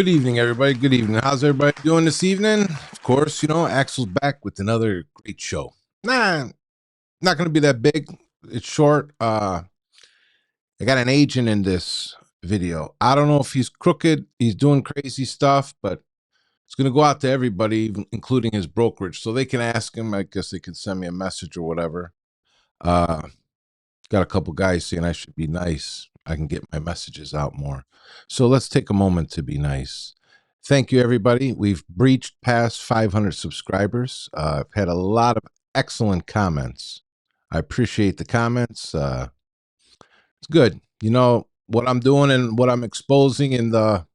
Good evening, everybody. Good evening. How's everybody doing this evening? Of course, Axel's back with another great show. Not going to be that big. It's short. I got an agent in this video. I don't know if he's crooked. He's doing crazy stuff, but it's going to go out to everybody, including his brokerage, so they can ask him. I guess they can send me a message or whatever. Got a couple guys saying I should be nice. I can get my messages out more. So let's take a moment to be nice. Thank you, everybody. We've breached past 500 subscribers. I've had a lot of excellent comments. I appreciate the comments. It's good. You know, what I'm doing and what I'm exposing in the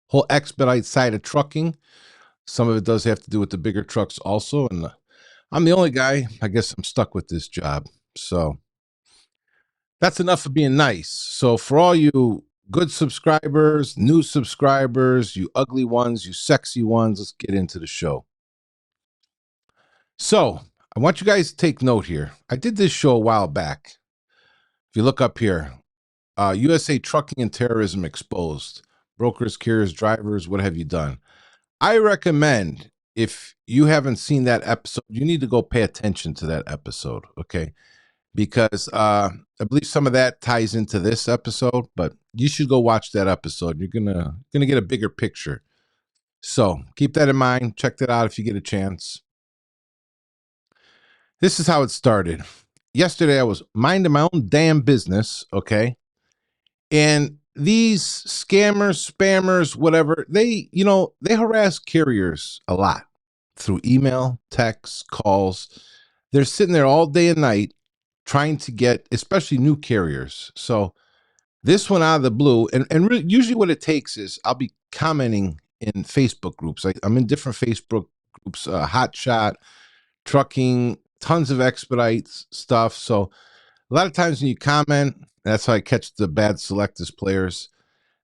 whole expedite side of trucking, some of it does have to do with the bigger trucks also. And I'm the only guy. I guess I'm stuck with this job. So that's enough of being nice. So for all you good subscribers, new subscribers, you ugly ones, you sexy ones, let's get into the show. So I want you guys to take note here. I did this show a while back. If you look up here, USA Trucking and Terrorism Exposed. Brokers, carriers, drivers, what have you done? I recommend, if you haven't seen that episode, you need to go pay attention to that episode, okay? Because I believe some of that ties into this episode, but you should go watch that episode. You're gonna get a bigger picture. So keep that in mind. Check that out if you get a chance. This is how it started. Yesterday, I was minding my own damn business, okay? And these scammers, spammers, whatever, they harass carriers a lot through email, texts, calls. They're sitting there all day and night trying to get, especially new carriers. So this one out of the blue, and really, usually what it takes is I'll be commenting in Facebook groups. I'm in different Facebook groups, Hot Shot, Trucking, tons of Expedite stuff. So a lot of times when you comment, that's how I catch the bad selectors players.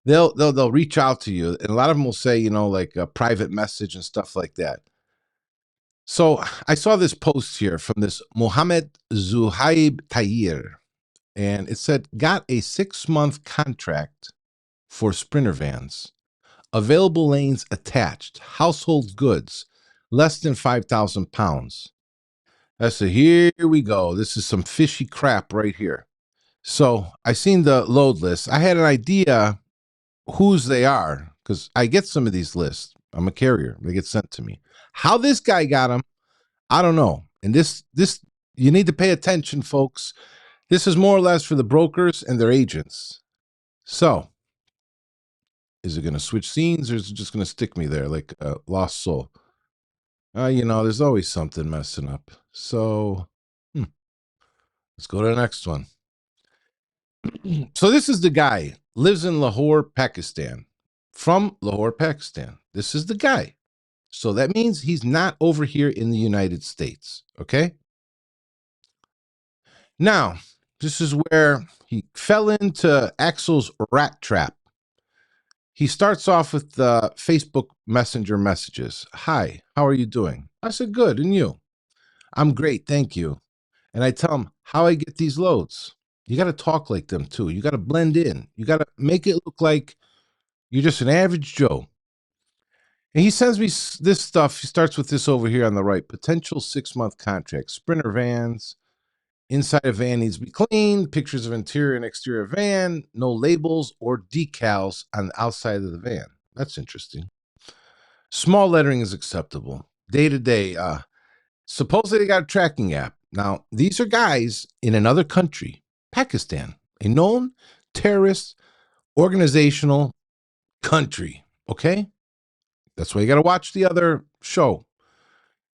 They'll reach out to you, and a lot of them will say, like a private message and stuff like that. So I saw this post here from this Mohammed Zuhaib Tayyir, and it said, got a 6-month contract for Sprinter vans. Available lanes attached. Household goods. Less than 5,000 pounds. I said, here we go. This is some fishy crap right here. So I seen the load list. I had an idea whose they are, because I get some of these lists. I'm a carrier. They get sent to me. How this guy got them, I don't know. And this you need to pay attention, folks. This is more or less for the brokers and their agents. So is it going to switch scenes, or is it just going to stick me there like a lost soul? There's always something messing up. So let's go to the next one. So this is the guy, lives in Lahore, Pakistan. From Lahore, Pakistan. This is the guy. So that means he's not over here in the United States, okay? Now, this is where he fell into Axel's rat trap. He starts off with the Facebook Messenger messages. Hi, how are you doing? I said, good, and you? I'm great, thank you. And I tell him how I get these loads. You got to talk like them too. You got to blend in. You got to make it look like you're just an average Joe. And he sends me this stuff. He starts with this over here on the right. Potential 6-month contract. Sprinter vans. Inside a van needs to be cleaned. Pictures of interior and exterior van. No labels or decals on the outside of the van. That's interesting. Small lettering is acceptable. Day to day. Supposedly they got a tracking app. Now, these are guys in another country. Pakistan. A known terrorist organizational country. Okay? That's why you got to watch the other show.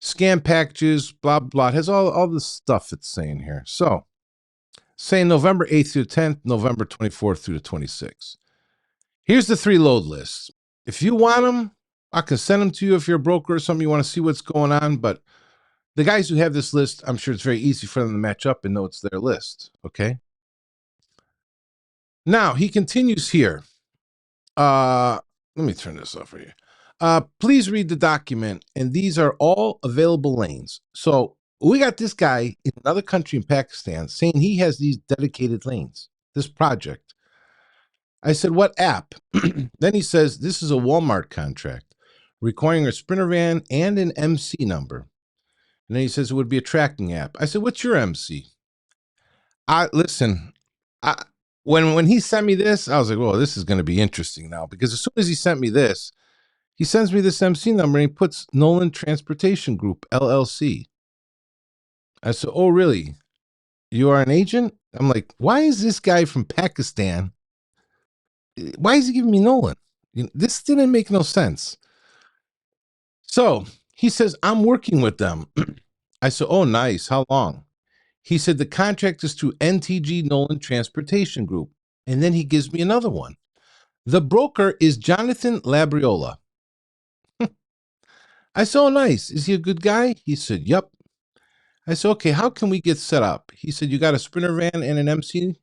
Scam packages, blah, blah. It has all the stuff it's saying here. So, saying November 8th through the 10th, November 24th through the 26th. Here's the 3 load lists. If you want them, I can send them to you if you're a broker or something. You want to see what's going on. But the guys who have this list, I'm sure it's very easy for them to match up and know it's their list. Okay? Now, he continues here. Let me turn this off for you. Please read the document, and these are all available lanes. So we got this guy in another country in Pakistan saying he has these dedicated lanes, this project. I said, what app? Then he says, this is a Walmart contract requiring a Sprinter van and an MC number. And then he says it would be a tracking app. I said, what's your MC? Listen, when he sent me this, I was like, well, this is going to be interesting now, because as soon as he sent me this, he sends me this MC number and he puts Nolan Transportation Group, LLC. I said, oh, really? You are an agent? I'm like, why is this guy from Pakistan? Why is he giving me Nolan? This didn't make no sense. So he says, I'm working with them. I said, oh, nice. How long? He said, the contract is through NTG Nolan Transportation Group. And then he gives me another one. The broker is Jonathan Labriola. I said, oh, nice. Is he a good guy? He said, yep. I said, okay, how can we get set up? He said, you got a Sprinter van and an MC?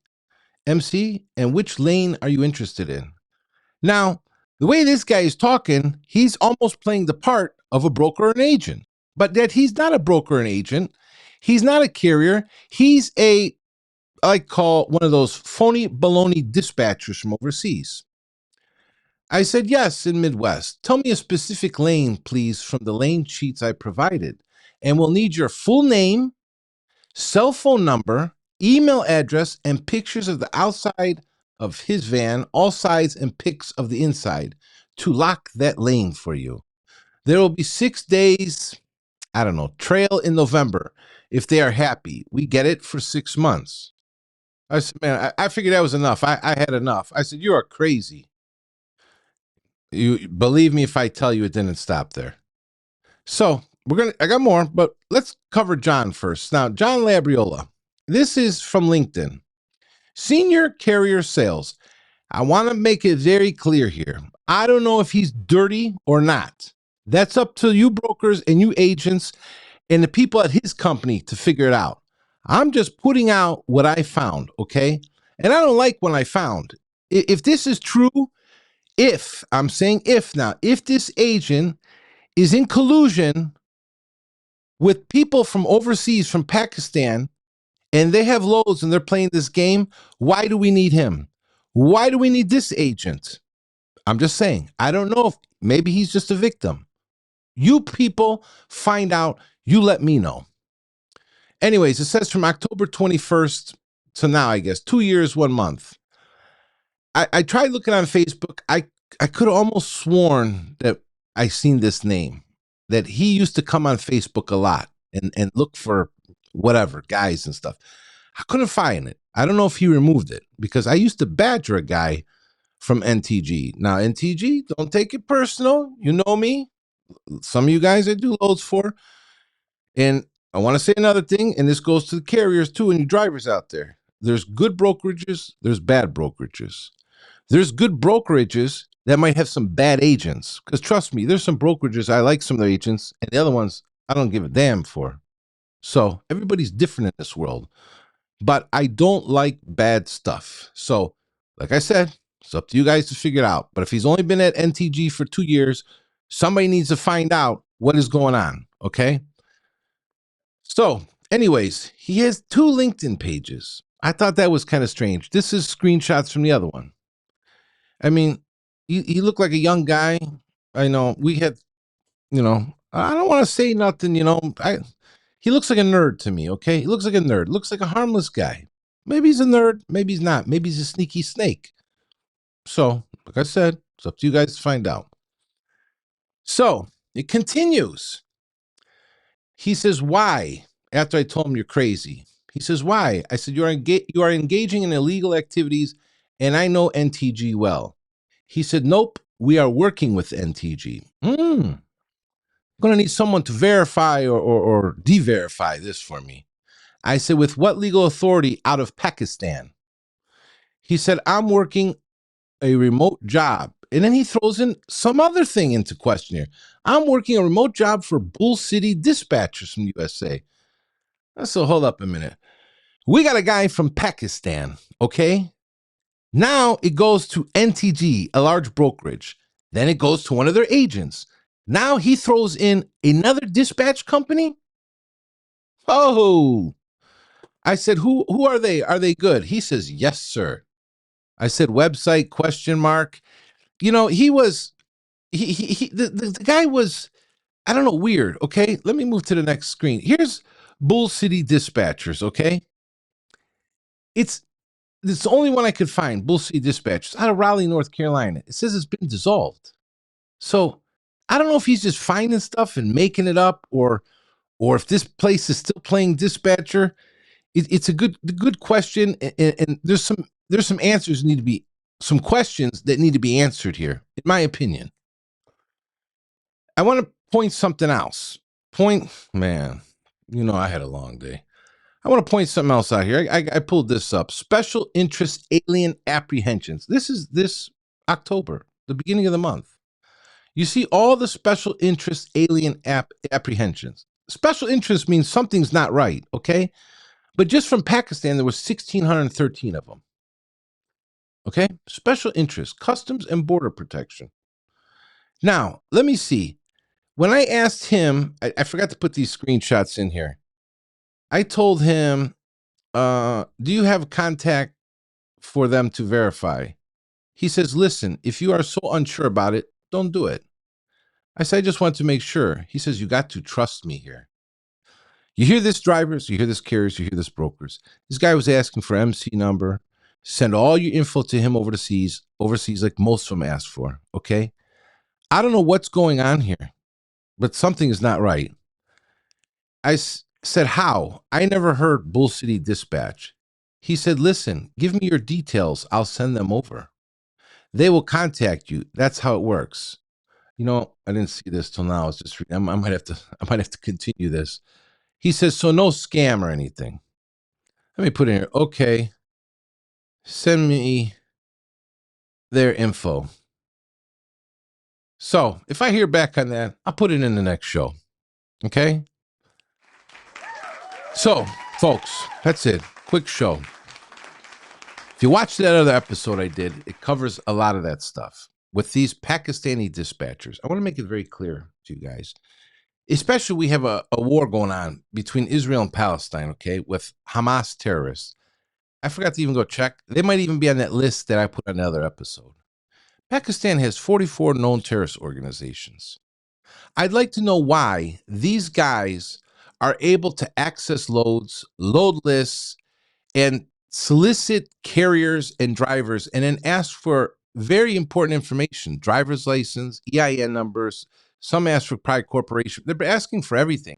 And which lane are you interested in? Now, the way this guy is talking, he's almost playing the part of a broker and agent, but that he's not a broker and agent. He's not a carrier. He's I call one of those phony baloney dispatchers from overseas. I said, yes, in Midwest. Tell me a specific lane, please, from the lane sheets I provided. And we'll need your full name, cell phone number, email address, and pictures of the outside of his van, all sides and pics of the inside to lock that lane for you. There will be 6 days, I don't know, trail in November. If they are happy, we get it for 6 months. I said, man, I figured that was enough. I had enough. I said, you are crazy. You believe me if I tell you it didn't stop there. So I got more, but let's cover Jon first. Now, Jon Labriola. This is from LinkedIn. Senior carrier sales. I want to make it very clear here. I don't know if he's dirty or not. That's up to you brokers and you agents and the people at his company to figure it out. I'm just putting out what I found, okay? And I don't like what I found. If this is true, I'm saying if now, if this agent is in collusion with people from overseas, from Pakistan, and they have loads and they're playing this game, why do we need him? Why do we need this agent? I'm just saying, I don't know if maybe he's just a victim. You people find out, you let me know. Anyways, it says from October 21st to now, I guess, 2 years, 1 month. I tried looking on Facebook. I could have almost sworn that I seen this name, that he used to come on Facebook a lot and look for whatever, guys and stuff. I couldn't find it. I don't know if he removed it, because I used to badger a guy from NTG. Now, NTG, don't take it personal. You know me. Some of you guys I do loads for. And I want to say another thing, and this goes to the carriers too and you drivers out there. There's good brokerages. There's bad brokerages. There's good brokerages that might have some bad agents. Because trust me, there's some brokerages I like some of the agents, and the other ones I don't give a damn for. So everybody's different in this world. But I don't like bad stuff. So, like I said, it's up to you guys to figure it out. But if he's only been at NTG for 2 years, somebody needs to find out what is going on, okay? So, anyways, he has 2 LinkedIn pages. I thought that was kind of strange. This is screenshots from the other one. I mean, he looked like a young guy. I know we had, I don't want to say nothing, he looks like a nerd to me, okay? He looks like a nerd. Looks like a harmless guy. Maybe he's a nerd. Maybe he's not. Maybe he's a sneaky snake. So, like I said, it's up to you guys to find out. So, it continues. He says, why? After I told him you're crazy. He says, why? I said, you are engaging in illegal activities, and I know NTG well. He said, nope, we are working with NTG. I'm going to need someone to verify or de-verify this for me. I said, with what legal authority out of Pakistan? He said, I'm working a remote job. And then he throws in some other thing into question here. I'm working a remote job for Bull City Dispatchers from the USA. So hold up a minute. We got a guy from Pakistan, okay? Now it goes to NTG, a large brokerage. Then it goes to one of their agents. Now he throws in another dispatch company? Oh, I said, who are they? Are they good? He says, yes, sir. I said website question mark. You know, the guy was, I don't know, weird. Okay, let me move to the next screen. Here's Bull City Dispatchers. Okay, it's the only one I could find. Bull City Dispatchers out of Raleigh, North Carolina. It says it's been dissolved. So I don't know if he's just finding stuff and making it up, or if this place is still playing dispatcher. It's a good question, and there's some answers need to be, some questions that need to be answered here, in my opinion. I want to point something else. Man, you know I had a long day. I want to point something else out here. I pulled this up. Special interest alien apprehensions. This is this October, the beginning of the month. You see all the special interest alien apprehensions. Special interest means something's not right, okay? But just from Pakistan, there was 1,613 of them. Okay? Special interest, customs and border protection. Now, let me see. When I asked him, I forgot to put these screenshots in here. I told him, do you have contact for them to verify? He says, listen, if you are so unsure about it, don't do it. I said, I just want to make sure. He says, you got to trust me here. You hear this, drivers, you hear this, carriers, you hear this, brokers. This guy was asking for MC number. Send all your info to him overseas like most of them ask for, okay? I don't know what's going on here, but something is not right. I said, how? I never heard Bull City Dispatch. He said, listen, give me your details. I'll send them over. They will contact you. That's how it works. You know, I didn't see this till now. I was just reading. I might have to continue this. He says, so no scam or anything. Let me put in here. Okay. Send me their info. So if I hear back on that, I'll put it in the next show. Okay. So, folks, that's it. Quick show. If you watch that other episode I did, it covers a lot of that stuff with these Pakistani dispatchers. I want to make it very clear to you guys. Especially we have a war going on between Israel and Palestine, okay, with Hamas terrorists. I forgot to even go check. They might even be on that list that I put on the other episode. Pakistan has 44 known terrorist organizations. I'd like to know why these guys are able to access loads, load lists, and solicit carriers and drivers, and then ask for very important information, driver's license, EIN numbers. Some ask for private corporation. They're asking for everything.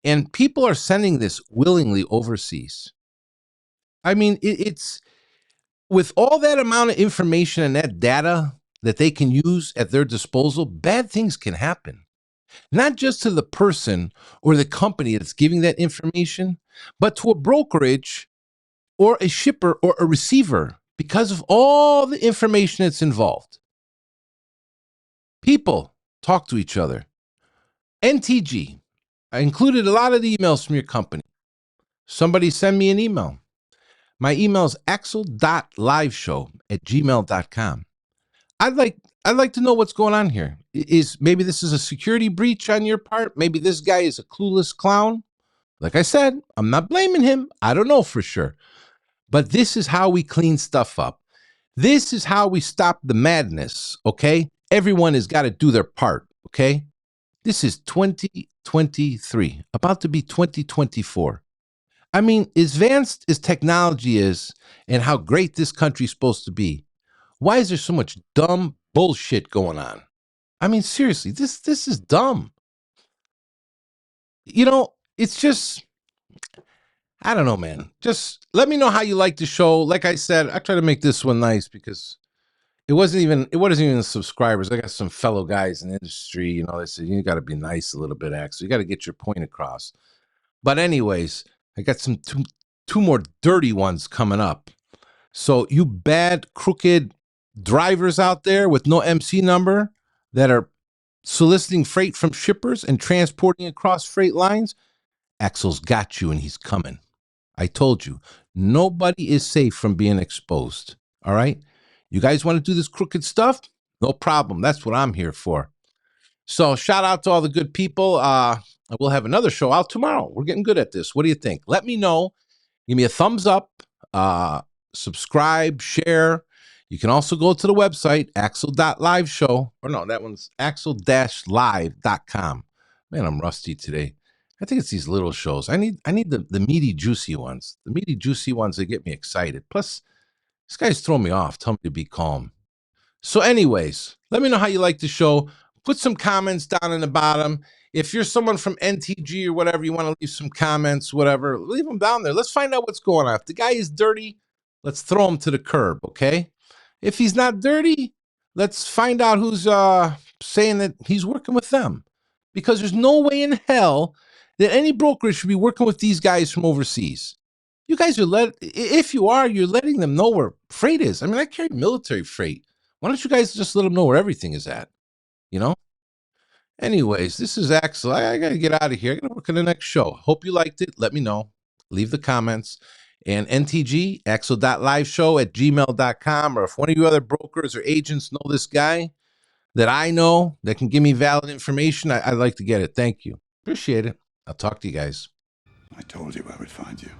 And people are sending this willingly overseas. I mean, it's with all that amount of information and that data that they can use at their disposal, bad things can happen. Not just to the person or the company that's giving that information, but to a brokerage or a shipper or a receiver because of all the information that's involved. People talk to each other. NTG, I included a lot of the emails from your company. Somebody send me an email. My email is axel.liveshow@gmail.com. I'd like to know what's going on here. Maybe this is a security breach on your part? Maybe this guy is a clueless clown? Like I said, I'm not blaming him. I don't know for sure. But this is how we clean stuff up. This is how we stop the madness, okay? Everyone has got to do their part, okay? This is 2023, about to be 2024. I mean, as advanced as technology is and how great this country's supposed to be, why is there so much dumb bullshit going on? I mean, seriously, this is dumb. You know, it's just, I don't know, man. Just let me know how you like the show. Like I said, I try to make this one nice because it wasn't even subscribers. I got some fellow guys in the industry, you know, they said, you got to be nice a little bit, Axel. You got to get your point across. But anyways, I got some two more dirty ones coming up. So you bad, crooked drivers out there with no MC number that are soliciting freight from shippers and transporting across freight lines, Axel's got you and he's coming. I told you, nobody is safe from being exposed. All right? You guys want to do this crooked stuff? No problem. That's what I'm here for. So shout out to all the good people. We'll have another show out tomorrow. We're getting good at this. What do you think? Let me know. Give me a thumbs up, subscribe, share. You can also go to the website, axel.liveshow, or no, that one's axel-live.com. Man, I'm rusty today. I think it's these little shows. I need the meaty, juicy ones. The meaty, juicy ones, they get me excited. Plus, this guy's throwing me off. Tell me to be calm. So anyways, let me know how you like the show. Put some comments down in the bottom. If you're someone from NTG or whatever, you want to leave some comments, whatever, leave them down there. Let's find out what's going on. If the guy is dirty, let's throw him to the curb, okay? If he's not dirty, let's find out who's saying that he's working with them. Because there's no way in hell that any brokerage should be working with these guys from overseas. You guys are if you are, you're letting them know where freight is. I mean, I carry military freight. Why don't you guys just let them know where everything is at? You know? Anyways, this is Axel. I got to get out of here. I got to work on the next show. Hope you liked it. Let me know. Leave the comments. And NTG, axel.liveshow@gmail.com. Or if one of you other brokers or agents know this guy that I know that can give me valid information, I'd like to get it. Thank you. Appreciate it. I'll talk to you guys. I told you I would find you.